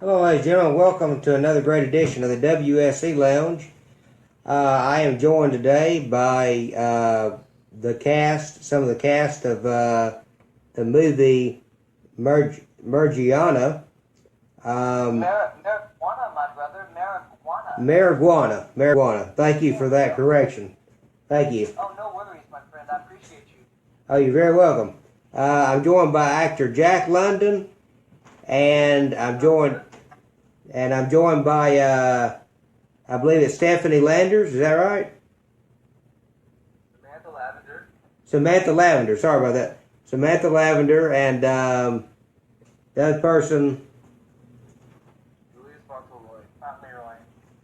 Hello, ladies and gentlemen. Welcome to another great edition of the WSE Lounge. I am joined today by some of the cast of the movie Marijuana. Marijuana, my brother. Marijuana. Marijuana. Thank you for that correction. Thank you. Oh, no worries, my friend. I appreciate you. Oh, you're very welcome. I'm joined by actor Jack London, and I'm joined by I believe it's Stephanie Landers. Is that right? Samantha Lavender. Sorry about that. Samantha Lavender, and the other person.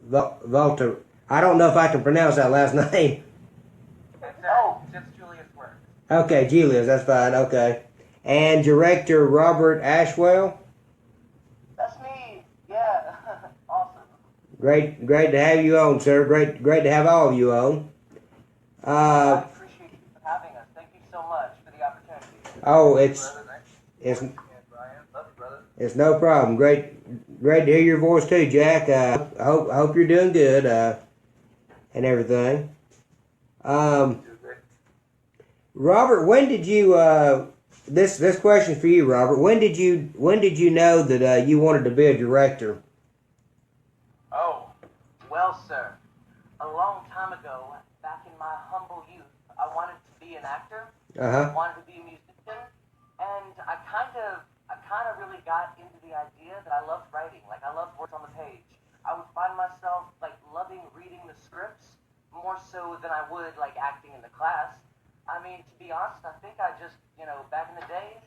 Volta. I don't know if I can pronounce that last name. Just Julius work. Okay, Julius, that's fine. Okay. And director Robert Ashwell. That's me. Yeah. Awesome. Great to have you on, sir. Great to have all of you on. I appreciate you for having us. Thank you so much for the opportunity. Oh, it's no problem. Great to hear your voice too, Jack. I hope you're doing good and everything. Robert, when did you this question for you, Robert? When did you know that you wanted to be a director? Oh, well, sir, a long time ago, back in my humble youth, I wanted to be an actor. Uh-huh. I wanted to be a musician, and I kind of really got into the idea that I loved writing. Like, I loved words on the page. I would find myself, like, loving reading the scripts more so than I would, like, acting in the class. I mean, to be honest, I think I just, back in the day,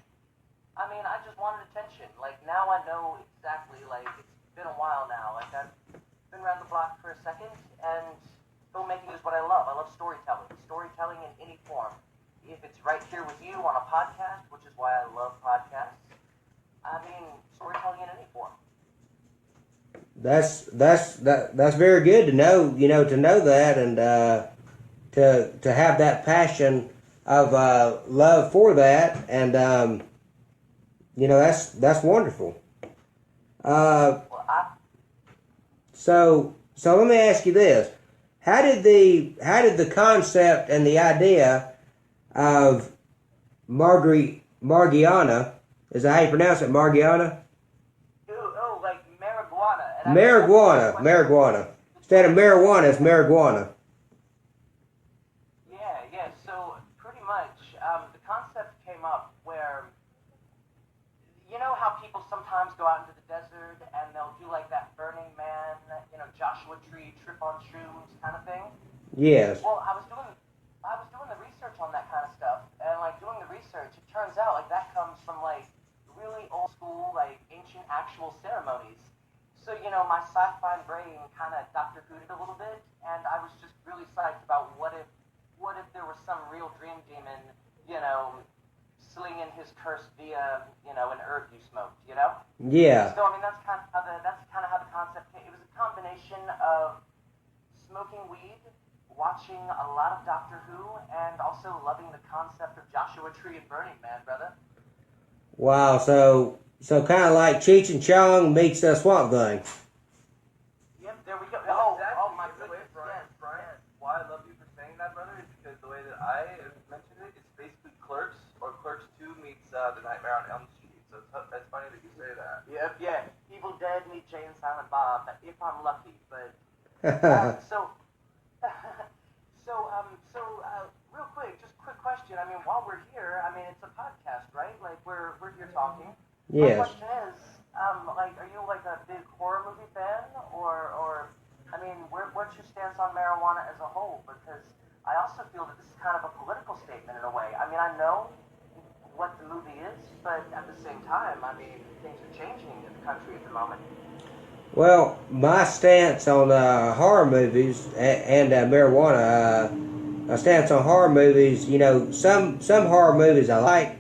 I just wanted attention. Like, now I know exactly, like, it's been a while now. Like, I've been around the block for a second, and filmmaking is what I love. I love storytelling. Storytelling in any form. If it's right here with you on a podcast, which is why I love podcasts, storytelling in any form. That's very good to know. To know that, and to have that passion of love for that, and that's wonderful. So let me ask you this: How did the concept and the idea of Marijuana, is that how you pronounce it, Marijuana? Oh, like marijuana. Marijuana. Instead of marijuana, it's marijuana. Yeah. So pretty much, the concept came up where, you know how people sometimes go out into the desert and they'll do like that Burning Man, Joshua Tree, trip on shrooms kind of thing? Yes. Well, I was doing the research on that kind of stuff, and like doing the research, it turns out like that comes from like really old school, like ancient actual ceremonies. So, my sci-fi brain kind of Doctor Who'd it a little bit, and I was just really psyched about what if there was some real dream demon, slinging his curse via, an herb you smoked, you know? Yeah. So I mean that's kind of how the concept came. It was a combination of smoking weed, watching a lot of Doctor Who, and also loving the concept of Joshua Tree and Burning Man, brother. Wow. So kind of like Cheech and Chong meets Swamp Thing. Yep, there we go. Exactly. Oh my The way, goodness. Brian, Yes, Brian, yes. why I love you for saying that, brother, is because the way that I mentioned it, it's basically Clerks, or Clerks 2 meets The Nightmare on Elm Street. So it's funny that you say that. Yep, yeah. Evil Dead meet Jay and Silent Bob, if I'm lucky. But so, real quick, just quick question. I mean, while we're here, I mean, it's a podcast, right? Like we're here talking. Yes. My question is, are you like a big horror movie fan, or, I mean, what's your stance on marijuana as a whole? Because I also feel that this is kind of a political statement in a way. I mean, I know what the movie is, but at the same time, I mean, things are changing in the country at the moment. Well, my stance on horror movies and marijuana, my stance on horror movies, some horror movies I like.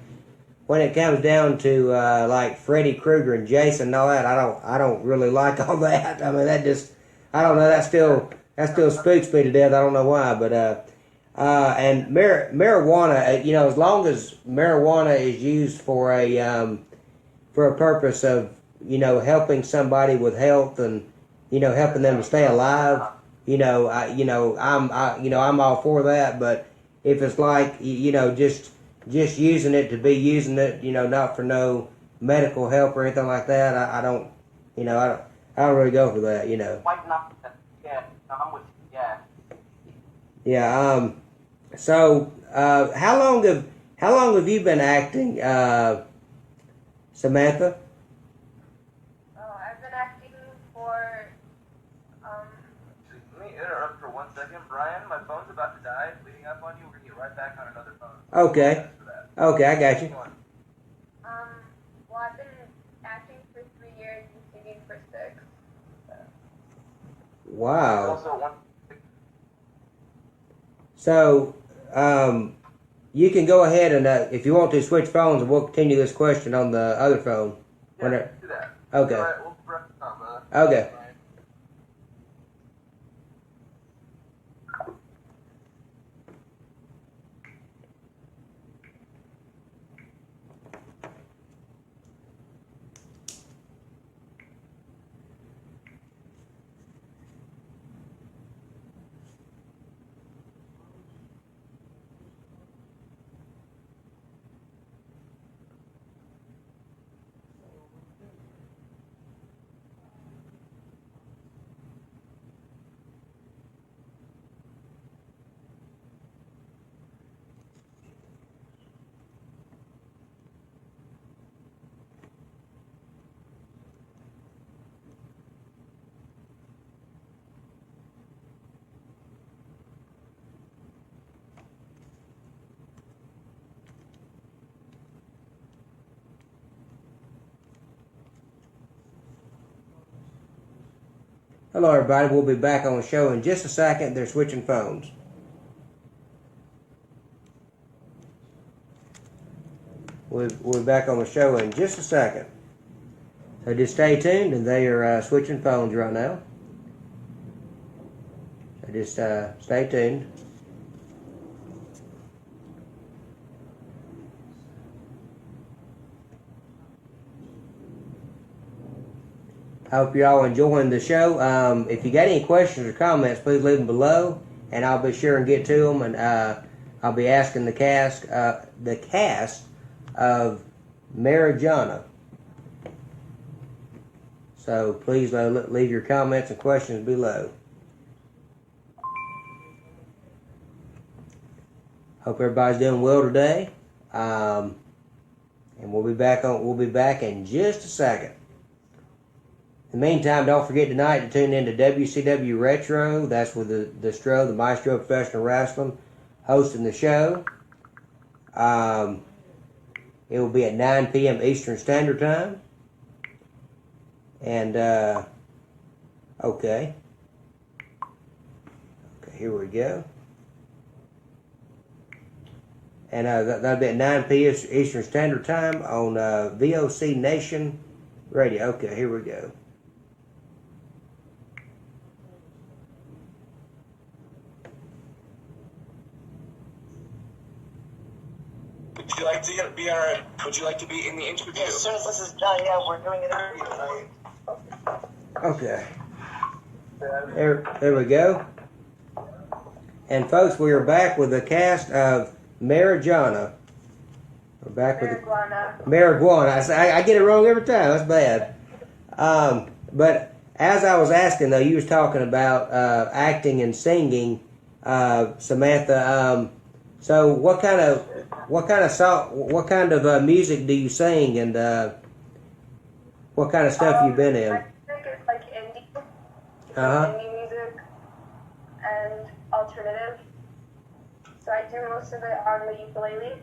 When it comes down to like Freddy Krueger and Jason and all that, I don't really like all that. I mean, I don't know. That still spooks me to death. I don't know why, but and marijuana, as long as marijuana is used for a purpose of helping somebody with health and helping them to stay alive, I'm all for that. But if it's like just using it to be using it, not for no medical help or anything like that, I don't really go for that, White not, yeah, I'm with you, yeah. Yeah. So, how long have you been acting, Samantha? I've been acting for, Let me interrupt for 1 second. Brian, my phone's about to die. It's bleeding up on you. We're going to get right back on another phone. Okay. Okay, I got you. well, I've been acting for 3 years and singing for 6. Wow. Also, So, you can go ahead and, if you want to, switch phones, and we'll continue this question on the other phone. do that. Okay. All right, we'll wrap it up, brother. Okay. Hello, everybody. We'll be back on the show in just a second. They're switching phones. We'll be back on the show in just a second. So just stay tuned, and they are switching phones right now. So just stay tuned. I hope you're all enjoying the show. If you got any questions or comments, please leave them below, and I'll be sure and get to them. And I'll be asking the cast of Marijuana. So please leave your comments and questions below. Hope everybody's doing well today. And we'll be back in just a second. In the meantime, don't forget tonight to tune in to WCW Retro. That's with the Stro, the Maestro of Professional Wrestling, hosting the show. It will be at 9 p.m. Eastern Standard Time. And, okay, here we go. And that'll be at 9 p.m. Eastern Standard Time on VOC Nation Radio. Okay, here we go. Would you like to be our? Would you like to be in the interview? Yeah, as soon as this is done, yeah, we're doing an interview tonight. Okay. There we go. And folks, we are back with the cast of Marijuana. We're back with Marijuana. I get it wrong every time. That's bad. But as I was asking, though, you was talking about acting and singing, Samantha. So what kind of music do you sing, and what kind of stuff you been in? I think it's like indie, Uh-huh. indie music and alternative. So I do most of it on the ukulele.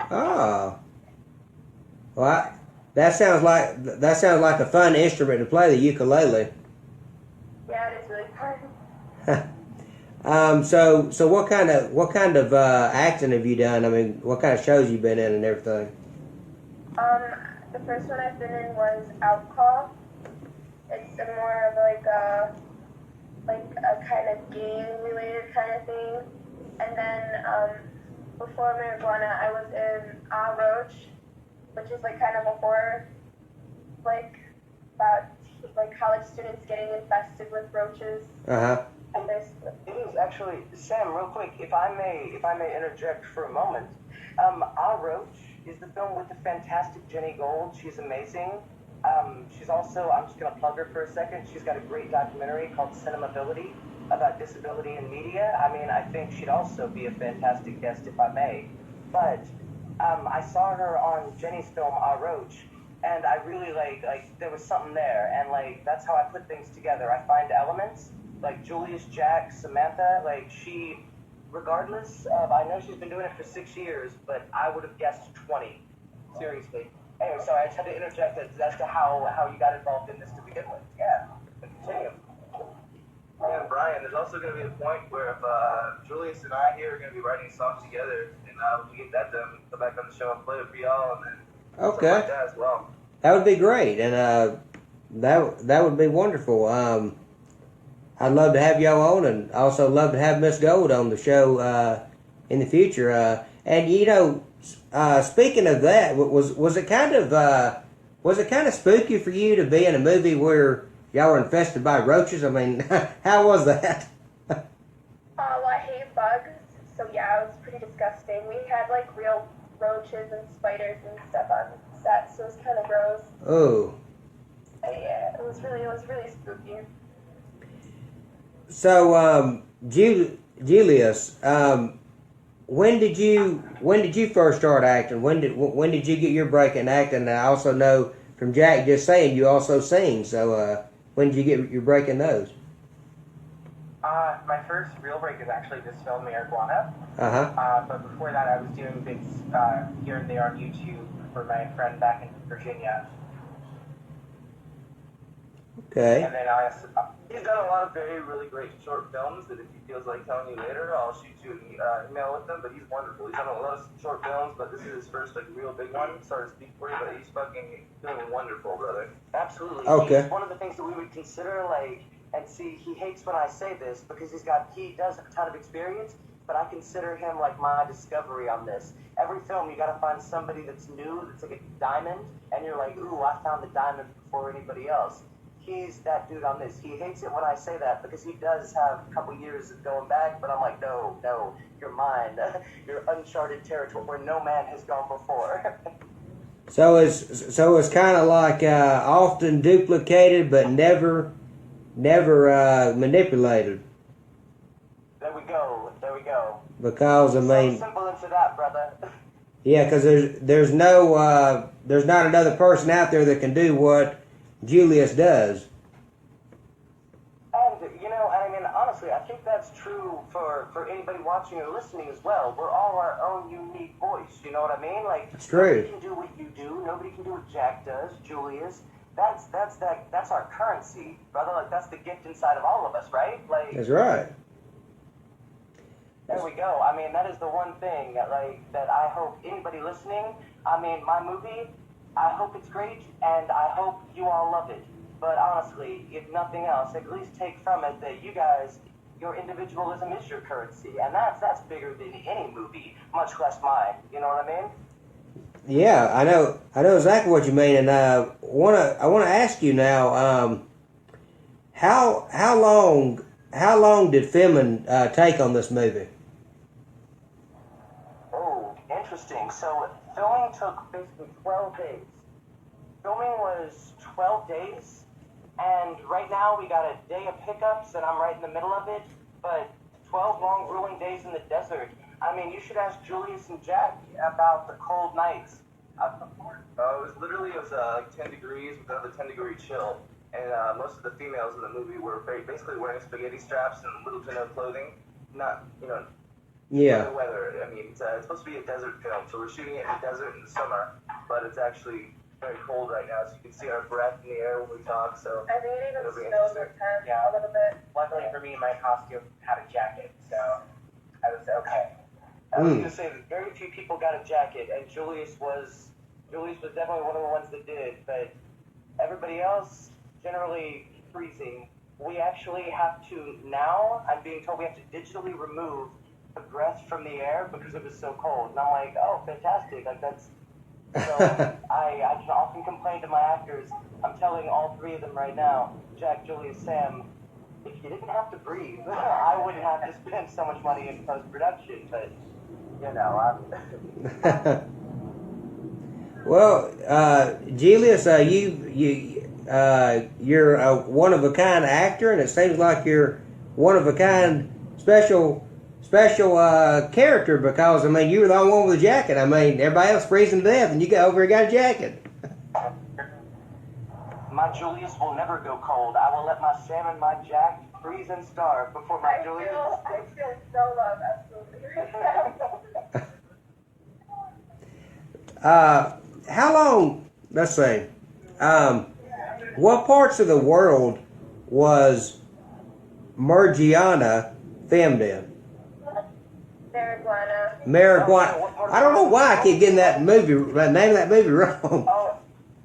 Oh, well, that sounds like a fun instrument to play, the ukulele. Yeah, it is really fun. So what kind of acting have you done? I mean, what kind of shows you been in and everything? The first one I've been in was Alcohol. It's more of like a kind of game-related kind of thing. And then before Marijuana, I was in Roach, which is like kind of a horror, like about like college students getting infested with roaches. Uh-huh. And there's It is actually, Sam, real quick, if I may interject for a moment. Our Roach is the film with the fantastic Jenny Gold. She's amazing. She's also, I'm just going to plug her for a second, she's got a great documentary called Cinemability about disability in media. I mean, I think she'd also be a fantastic guest if I may. But I saw her on Jenny's film, Our Roach, and I really like there was something there, and like that's how I put things together. I find elements, like Julius, Jack, Samantha, like she, regardless of, I know she's been doing it for 6 years, but I would have guessed 20, seriously. Anyway, sorry, I just had to interject as to how you got involved in this to begin with. Yeah, continue. And Brian, there's also going to be a point where if Julius and I here are going to be writing songs together, and when we get that done, come back on the show and play it for y'all, and then something like that as well. That would be great, and that would be wonderful. I'd love to have y'all on, and also love to have Miss Gold on the show in the future. And you know, speaking of that, was it kind of spooky for you to be in a movie where y'all were infested by roaches? I mean, how was that? well, I hate bugs, so yeah, it was pretty disgusting. We had like real roaches and spiders and stuff on set, so it was kind of gross. Oh. Yeah, it was really spooky. So, Julius, when did you first start acting? When did you get your break in acting? And I also know from Jack just saying you also sing. So, when did you get your break in those? My first real break is actually this film, Marijuana. Uh-huh. But before that, I was doing bits here and there on YouTube for my friend back in Virginia. Okay. And then He's done a lot of really great short films that if he feels like telling you later, I'll shoot you an email with them. But he's wonderful. He's done a lot of short films, but this is his first real big one. Sorry to speak for you, but he's fucking doing wonderful, brother. Absolutely. Okay. He's one of the things that we would consider and see, he hates when I say this because he does have a ton of experience, but I consider him like my discovery on this. Every film, you gotta find somebody that's new, that's like a diamond, and you're like, ooh, I found the diamond before anybody else. He's that dude on this. He hates it when I say that because he does have a couple years of going back, but I'm like, no, you're mine. You're uncharted territory where no man has gone before. So it's kind of like often duplicated, but never manipulated. There we go. Because I mean, So simple into that, brother. yeah, because there's not another person out there that can do what Julius does. And, I mean, honestly, I think that's true for anybody watching or listening as well. We're all our own unique voice, you know what I mean? Like, It's true. Nobody can do what you do. Nobody can do what Jack does, Julius. That's our currency, brother. Like, that's the gift inside of all of us, right? Like, That's right. There we go. I mean, that is the one thing that, that I hope anybody listening, I mean, my movie, I hope it's great, and I hope you all love it. But honestly, if nothing else, at least take from it that you guys, your individualism is your currency, and that's bigger than any movie, much less mine. You know what I mean? Yeah, I know exactly what you mean, and I wanna ask you now, how long did filming take on this movie? Oh, interesting. So filming took basically 12 days. Filming was 12 days, and right now we got a day of pickups, and I'm right in the middle of it. But 12 long, grueling days in the desert. I mean, you should ask Julius and Jack about the cold nights. It was like 10 degrees with another 10-degree chill, and most of the females in the movie were basically wearing spaghetti straps and little to no clothing. Not, Yeah. the weather. I mean, it's supposed to be a desert film, so we're shooting it in the desert in the summer, but it's actually very cold right now, so you can see our breath in the air when we talk. So I think it even it'll be snowed interesting. this time Yeah. a little bit. Luckily for me, my costume had a jacket, so I was okay. I was gonna say that very few people got a jacket, and Julius was definitely one of the ones that did, but everybody else generally freezing. We actually have to now. I'm being told we have to digitally remove the breath from the air because it was so cold, and I'm like, oh, fantastic! Like that's. So I can often complain to my actors. I'm telling all three of them right now, Jack, Julius, Sam. If you didn't have to breathe, I wouldn't have to spend so much money in post-production, but, I'm... Well, Julius, you're a one of a kind actor, and it seems like you're one of a kind special character because I mean you were the only one with a jacket. I mean everybody else freezing to death, and you got over here got a jacket. My Julius will never go cold. I will let my Sam and my Jack freeze and starve before my Julius. I feel so loved, absolutely. How long? Let's see. What parts of the world was Marijuana filmed in? Marijuana. I don't know why I keep getting that name of that movie wrong.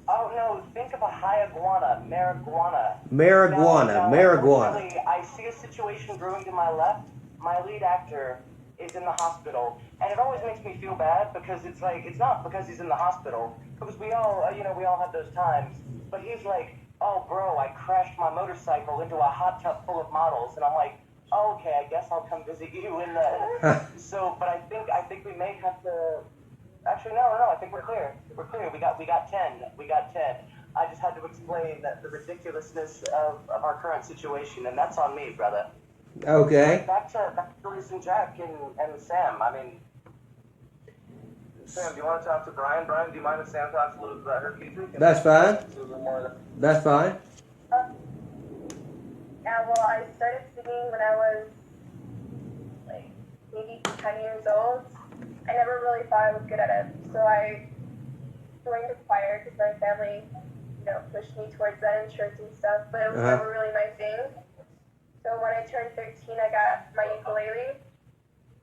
Oh no! Think of a high iguana, marijuana. Marijuana. Really, I see a situation brewing to my left. My lead actor is in the hospital, and it always makes me feel bad because it's like it's not because he's in the hospital, because we all have those times. But he's like, oh bro, I crashed my motorcycle into a hot tub full of models, and I'm like, oh, okay, I guess I'll come visit you in the. So, but I think we may have to. Actually, no. I think we're clear. We're clear. We got 10. We got 10. I just had to explain the ridiculousness of our current situation, and that's on me, brother. Okay. Back to Julius and Jack and Sam. I mean, Sam, do you want to talk to Brian? Brian, do you mind if Sam talks a little bit about her future? That's fine. That's fine. Yeah, well, I started singing when I was like maybe 10 years old. I never really thought I was good at it, so I joined a choir because my family, pushed me towards that in church and stuff, but it was never really my thing. So when I turned 13, I got my ukulele,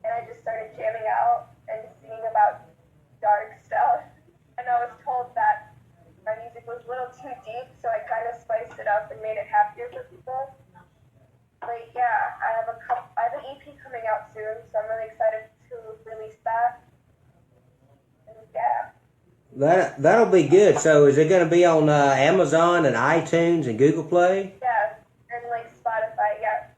and I just started jamming out and singing about dark stuff. And I was told that my music was a little too deep, so I kind of spiced it up and made it happier for people. But yeah, I have an EP coming out soon, so I'm really excited to release that. And yeah. That'll be good. So is it going to be on Amazon and iTunes and Google Play? Yeah, and like Spotify, yeah.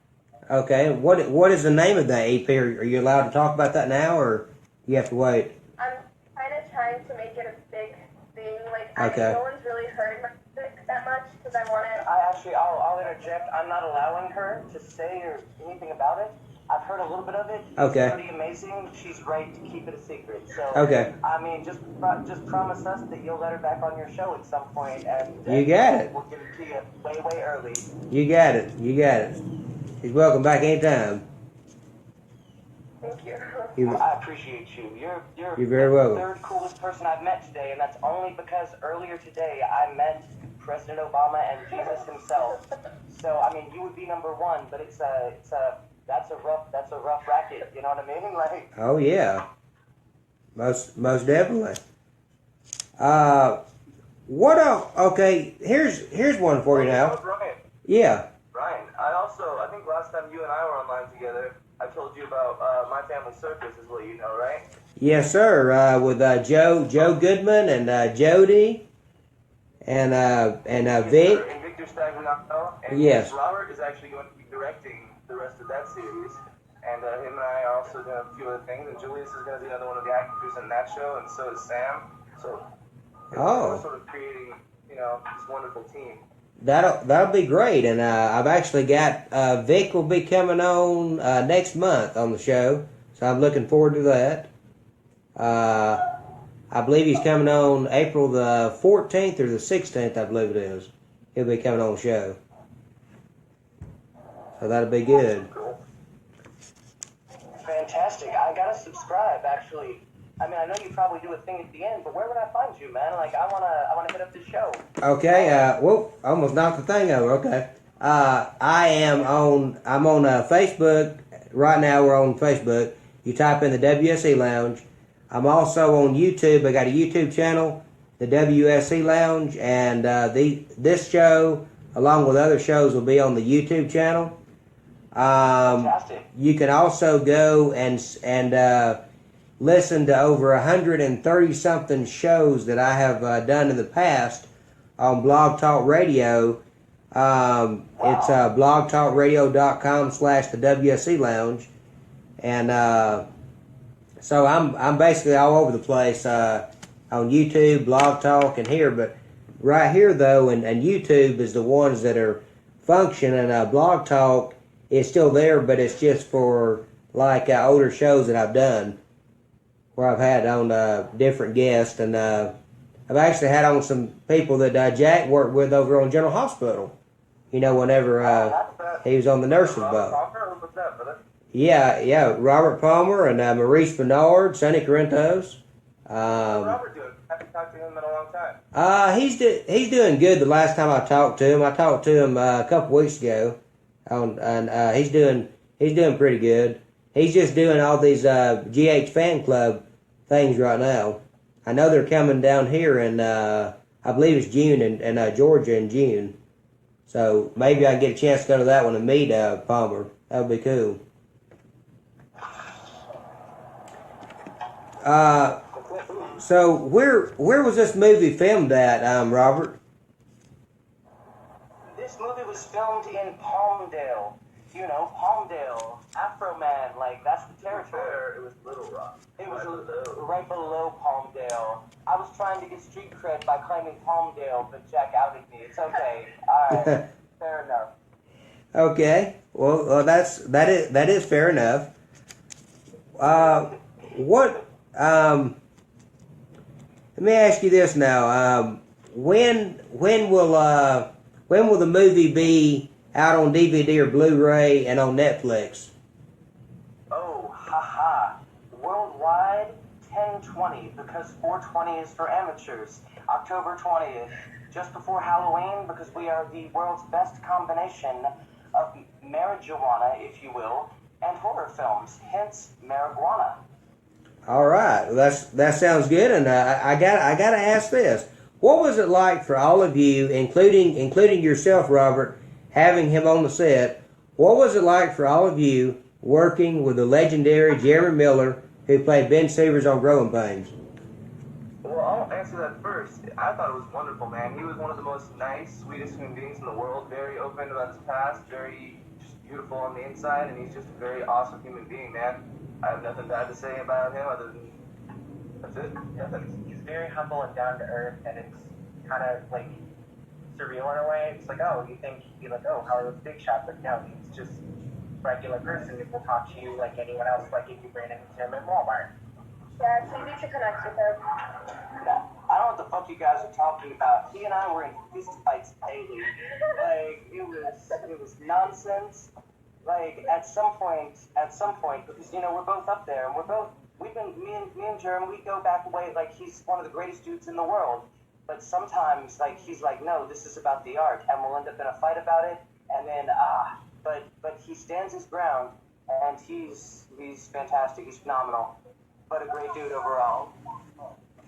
Okay. What is the name of that EP? Are you allowed to talk about that now, or you have to wait? I'm kind of trying to make it a big thing. Like, Okay. no one's really heard my music that much because I want it. I'll interject. I'm not allowing her to say or anything about it. I've heard a little bit of it. Okay. It's pretty amazing. She's right to keep it a secret. So. Okay. I mean, just promise us that you'll let her back on your show at some point, and You got it. We'll give it to you way early. You got it. She's welcome back anytime. Thank you. I appreciate you. You're very welcome. the third coolest person I've met today, and that's only because earlier today I met President Obama and Jesus himself. So I mean, you would be number one, but that's a rough racket. You know what I mean? Like, Oh yeah, most definitely. What else? Okay, here's one for you now. Ryan. Yeah. Ryan, I think last time you and I were online together, I told you about My Family Circus is what you know, right? Yes, sir. With Joe Goodman and Jody and Vic. Sir, and Victor Stagliano. And Yes. Robert is actually going to be directing the rest of that series. And him and I are also doing a few other things. And Julius is going to be another one of the actors in that show, and so is Sam. So we're sort of creating, this wonderful team. That'll be great, and I've actually got Vic will be coming on next month on the show, so I'm looking forward to that. I believe he's coming on April the 14th or the 16th, I believe it is. He'll be coming on the show, so that'll be good. fantastic. I gotta subscribe, actually. I mean, I know you probably do a thing at the end, but where would I find you, man? Like, I wanna hit up this show. Okay. Well, almost knocked the thing over. Okay. I'm on Facebook right now. We're on Facebook. You type in the WSE Lounge. I'm also on YouTube. I got a YouTube channel, the WSE Lounge, and this show, along with other shows, will be on the YouTube channel. Fantastic. You can also go and listen to over 130 something shows that I have done in the past on Blog Talk Radio. It's blogtalkradio.com/the WSE Lounge, and so I'm basically all over the place on YouTube, Blog Talk, and here. But right here though, and YouTube is the ones that are functioning. Blog Talk is still there, but it's just for like older shows that I've done, where I've had on different guests, and I've actually had on some people that Jack worked with over on General Hospital. You know, whenever he was on the nurses' boat. What's that, brother? Yeah, Robert Palmer and Maurice Bernard, Sonny Corinthos. What's Robert doing? I haven't talked to him in a long time. He's doing good. The last time I talked to him a couple weeks ago, and he's doing pretty good. He's just doing all these GH fan club things right now. I know they're coming down here in I believe it's June in Georgia in June. So maybe I can get a chance to go to that one and meet Palmer. That would be cool. So where was this movie filmed at, Robert? This movie was filmed in Palmdale. You know, Palmdale, Afro Man, like, that's the territory. There, it was Little Rock. It was right below Palmdale. I was trying to get street cred by claiming Palmdale, but Jack outed me. It's okay. Alright, fair enough. Okay. Well, that is fair enough. Let me ask you this now. When will the movie be out on DVD or Blu-ray and on Netflix? Oh, haha. Worldwide, 10/20, because 4/20 is for amateurs. October 20th, just before Halloween, because we are the world's best combination of marijuana, if you will, and horror films, hence marijuana. All right, well, that sounds good, and I gotta ask this: what was it like for all of you, including yourself, Robert, having him on the set? What was it like for all of you working with the legendary Jeremy Miller, who played Ben Severs on Growing Pains? Well, I'll answer that first. I thought it was wonderful, man. He was one of the most nice, sweetest human beings in the world. Very open about his past, very just beautiful on the inside, and he's just a very awesome human being, man. I have nothing bad to say about him other than that's it. Yeah, He's very humble and down to earth, and it's kind of like surreal in a way. It's like, oh, you think he'd be like, oh, how are those big shots? But no, he's just a regular person who will talk to you like anyone else, like if you ran into him in Walmart. Yeah, it's easy to connect with him. Yeah, I don't know what the fuck you guys are talking about. He and I were in fist fights daily. Like, it was nonsense. Like, at some point, because, you know, we're both up there, and me and Jerem, we go back away, like, he's one of the greatest dudes in the world, but sometimes, like, he's like, no, this is about the art, and we'll end up in a fight about it, and then, but he stands his ground, and he's fantastic. He's phenomenal, but a great dude overall.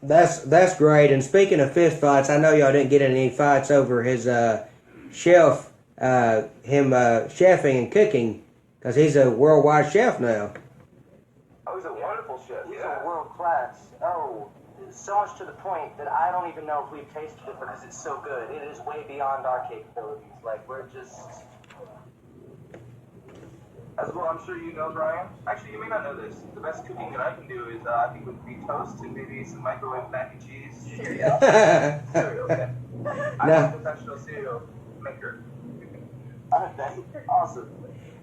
That's great. And speaking of fist fights, I know y'all didn't get in any fights over his chefing and cooking, because he's a worldwide chef now. Oh, he's a wonderful chef. He's Yeah. a world class. Oh, so much to the point that I don't even know if we've tasted it because it's so good. It is way beyond our capabilities. Like, we're just... As well, I'm sure you know, Brian. Actually, you may not know this. The best cooking that I can do is, I think, would be toast and maybe some microwave mac and cheese. Cereal. Cereal, yeah. I'm a professional cereal maker. That's awesome.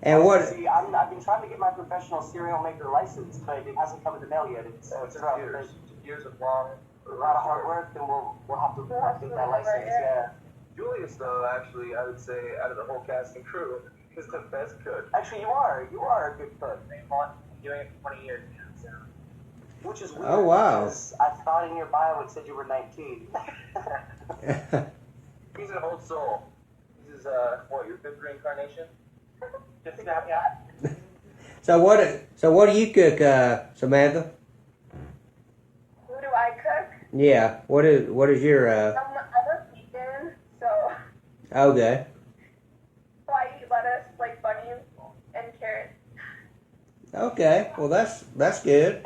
And what? See, I've been trying to get my professional cereal maker license, but it hasn't come in the mail yet. It's rough. years. There's Years of long. a lot of hard work, and we'll have to get that license. Yeah. Julius, though, actually, I would say, out of the whole cast and crew, is the best cook. Actually, you are a good cook. I've been doing it for 20 years now, so. Which is weird. Oh, wow. Because I thought in your bio it said you were 19. He's an old soul. This is, what, your fifth reincarnation? Just that, yeah. So what do you cook, Samantha? Who do I cook? Yeah. What is your I'm a vegan, so okay? I eat lettuce, like bunnies, and carrots. Okay. Well, that's good.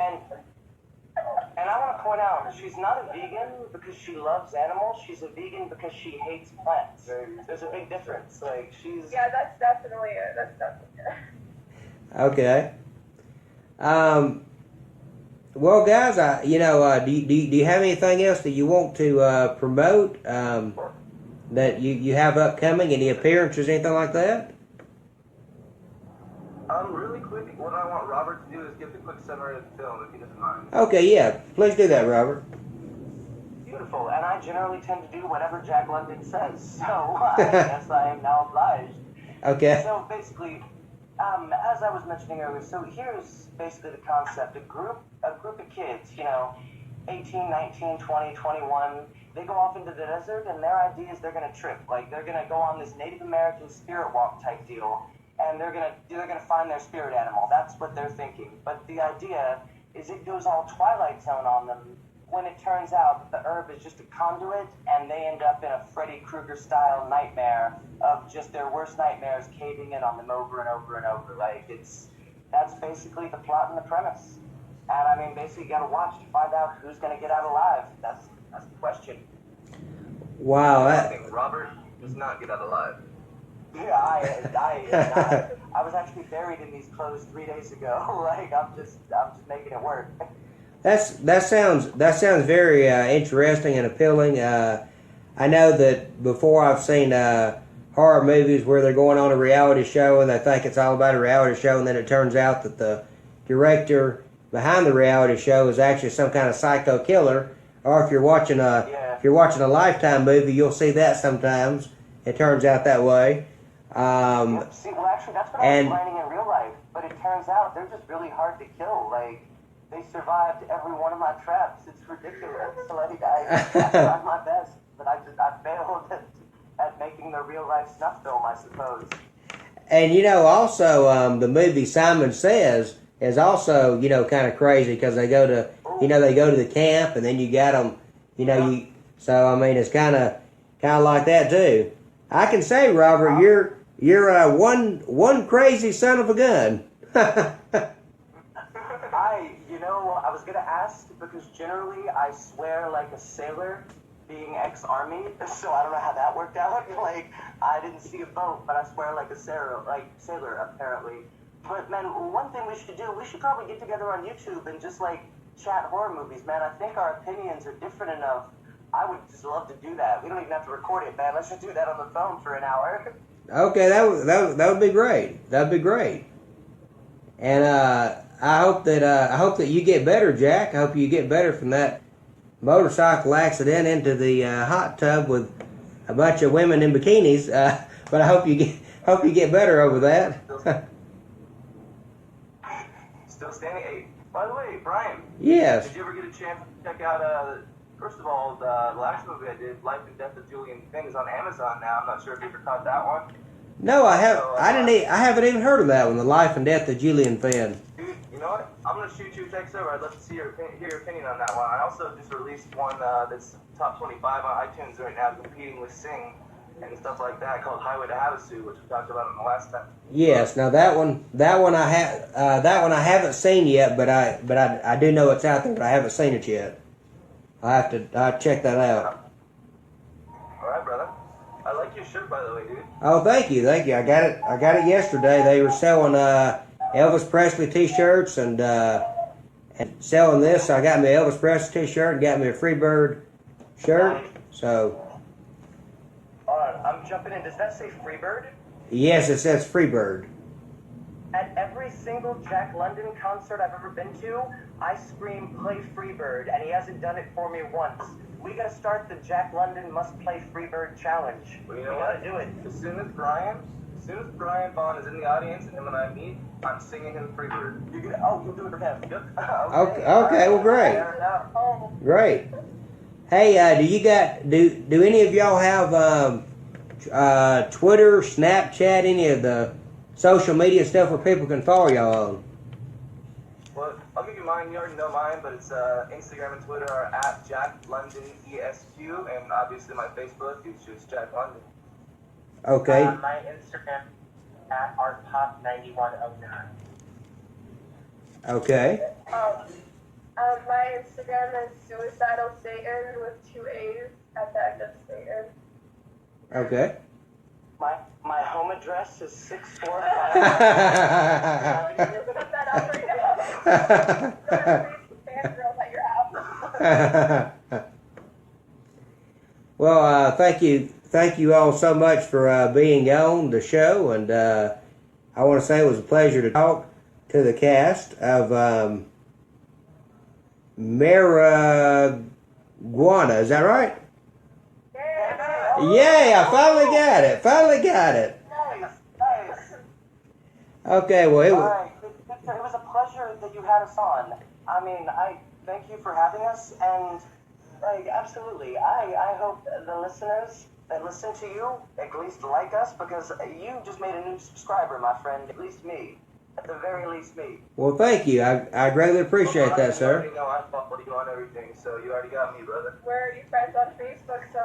And I want to point out, she's not a vegan because she loves animals. She's a vegan because she hates plants. There's a big difference. Like, she's... Yeah, that's definitely it. That's definitely it. Okay. Well, guys, do you have anything else that you want to promote that you have upcoming? Any appearances, anything like that? Really quick, what I want Robert to do is give the quick summary of the film, if he doesn't mind. Okay, yeah. Please do that, Robert. Beautiful. And I generally tend to do whatever Jack London says. So I guess I am now obliged. Okay. So basically, as I was mentioning earlier, so here's basically the concept. A group of kids, 18, 19, 20, 21, they go off into the desert, and their idea is they're going to trip. Like, they're going to go on this Native American spirit walk type deal, and they're gonna find their spirit animal. That's what they're thinking. But the idea is it goes all Twilight Zone on them when it turns out that the herb is just a conduit, and they end up in a Freddy Krueger style nightmare of just their worst nightmares caving in on them over and over and over. Like, that's basically the plot and the premise. And I mean, basically, you gotta watch to find out who's gonna get out alive. That's the question. Wow. I think Robert does not get out alive. Yeah, I was actually buried in these clothes 3 days ago. Like, I'm just making it work. That sounds very interesting and appealing. I know that before I've seen horror movies where they're going on a reality show and they think it's all about a reality show, and then it turns out that the director behind the reality show is actually some kind of psycho killer. Or if you're watching a Lifetime movie, you'll see that sometimes. It turns out that way. See, well, actually, that's what I was learning in real life. But it turns out they're just really hard to kill. Like, they survived every one of my traps. It's ridiculous. Like, I tried my best, but I failed at making the real life snuff film, I suppose. And also the movie Simon Says is also kind of crazy because they go to the camp, and then you got them so I mean it's kind of like that too. I can say, Robert, you're one crazy son of a gun. I was gonna ask because generally I swear like a sailor, being ex-army, so I don't know how that worked out. Like, I didn't see a boat, but I swear like a sailor apparently. But man, one thing we should do, we should probably get together on YouTube and just like chat horror movies, man. I think our opinions are different enough. I would just love to do that. We don't even have to record it, man. Let's just do that on the phone for an hour. Okay, that would be great. That'd be great. And I hope that you get better, Jack. I hope you get better from that motorcycle accident into the hot tub with a bunch of women in bikinis. But I hope you get better over that. Still standing. Hey, by the way, Brian. Yes. Did you ever get a chance to check out? First of all, the last movie I did, Life and Death of Julian Finn, is on Amazon now. I'm not sure if you ever caught that one. No, I have. So, I didn't. I haven't even heard of that one. The Life and Death of Julian Fenn. Dude, you know what? I'm gonna shoot you a text over. I'd love to see hear your opinion on that one. I also just released one that's top 25 on iTunes right now, competing with Sing and stuff like that, called Highway to Havasu, which we talked about in the last time. Yes. Now that one I have. That one I haven't seen yet, but I do know it's out there, but I haven't seen it yet. I have to check that out. All right, brother. I like your shirt, by the way, dude. Oh, thank you. I got it yesterday. They were selling Elvis Presley T-shirts and selling this. So I got me an Elvis Presley T-shirt and got me a Freebird shirt. So I'm jumping in. Does that say Freebird? yes, it says Freebird. At every single Jack London concert I've ever been to, I scream, play Freebird, and he hasn't done it for me once. We gotta start the Jack London Must Play Freebird Challenge. Well, you know we what? gotta do it. As soon as Brian Vaughn is in the audience and him and I meet, I'm singing him Freebird. You'll do it for him. Yep. Okay, well, great. Fair enough. Oh, Great. Hey, do any of y'all have Twitter, Snapchat, any of the social media stuff where people can follow y'all on? Well, I'll give you mine. You already know mine, but it's Instagram and Twitter are at Jack London ESQ, and obviously my Facebook is just Jack London. Okay. My Instagram at artpop9109. Okay. my Instagram is Suicidal Satan with 2 A's at the end of Satan. Okay. My home address is 645. Just put that up right now. Fangirls at your house. Well, thank you all so much for being on the show, and I want to say it was a pleasure to talk to the cast of Marijuana. Is that right? Yay! I finally got it. Nice. Okay, well, Alright, Victor, it was a pleasure that you had us on. I mean, I thank you for having us, and absolutely, I hope the listeners that listen to you at least like us, because you just made a new subscriber, my friend. At least me. At the very least, me. well, thank you. I greatly appreciate that, sir. You already know I follow you on everything, so you already got me, brother. Where are you friends on Facebook? So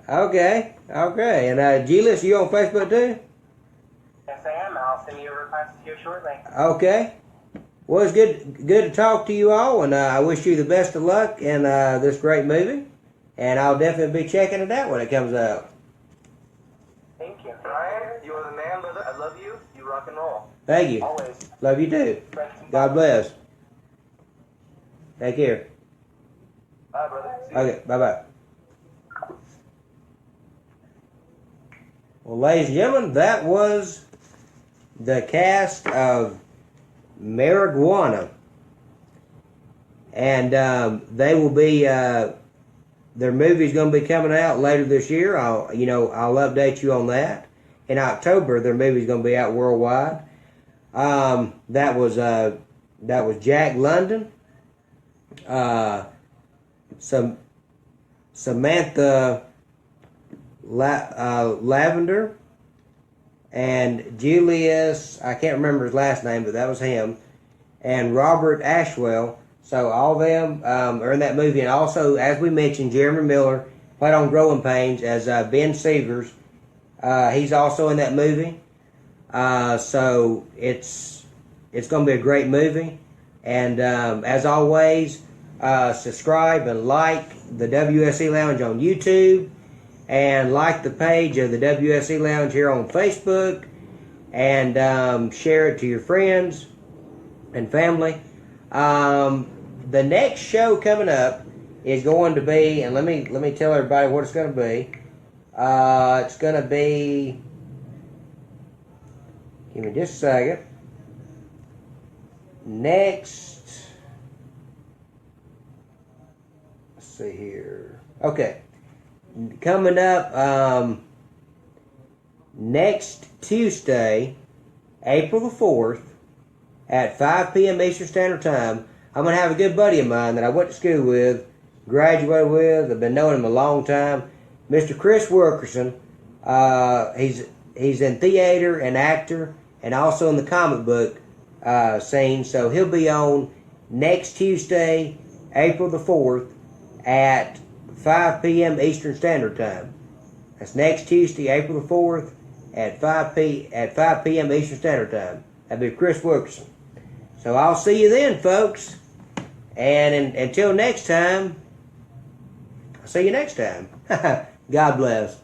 Okay. And Julius, you on Facebook too? Yes, I am. I'll send you a request here shortly. Okay. Well, it's good to talk to you all, and I wish you the best of luck in this great movie. And I'll definitely be checking it out when it comes out. Thank you. Ryan, you are the man, brother. I love you. You rock and roll. Thank you. Always. Love you too. Friends and God bless. Take care. Bye, brother. See you. Okay, bye-bye. Well, ladies and gentlemen, that was the cast of Marijuana. And they will be, their movie's going to be coming out later this year. I'll update you on that. In October, their movie's going to be out worldwide. That was Jack London, Samantha Lavender, and Julius, I can't remember his last name, but that was him, and Robert Ashwell. So all of them are in that movie. And also, as we mentioned, Jeremy Miller played on Growing Pains as Ben Severs. He's also in that movie. So it's going to be a great movie. And as always, subscribe and like the WSE Lounge on YouTube, and like the page of the WSE Lounge here on Facebook, and share it to your friends and family. The next show coming up is going to be, and let me tell everybody what it's going to be. It's going to be, give me just a second. Next, let's see here. Okay, coming up next Tuesday, April the 4th, at 5 p.m. Eastern Standard Time, I'm going to have a good buddy of mine that I went to school with, graduated with. I've been knowing him a long time, Mr. Chris Wilkerson. He's he's in theater and actor, and also in the comic book scene. So he'll be on next Tuesday, April the 4th, at 5 p.m. Eastern Standard Time. That's next Tuesday, April the 4th, at 5 p.m. Eastern Standard Time. That'll be Chris Wilkerson. So I'll see you then, folks. And until next time, I'll see you next time. God bless.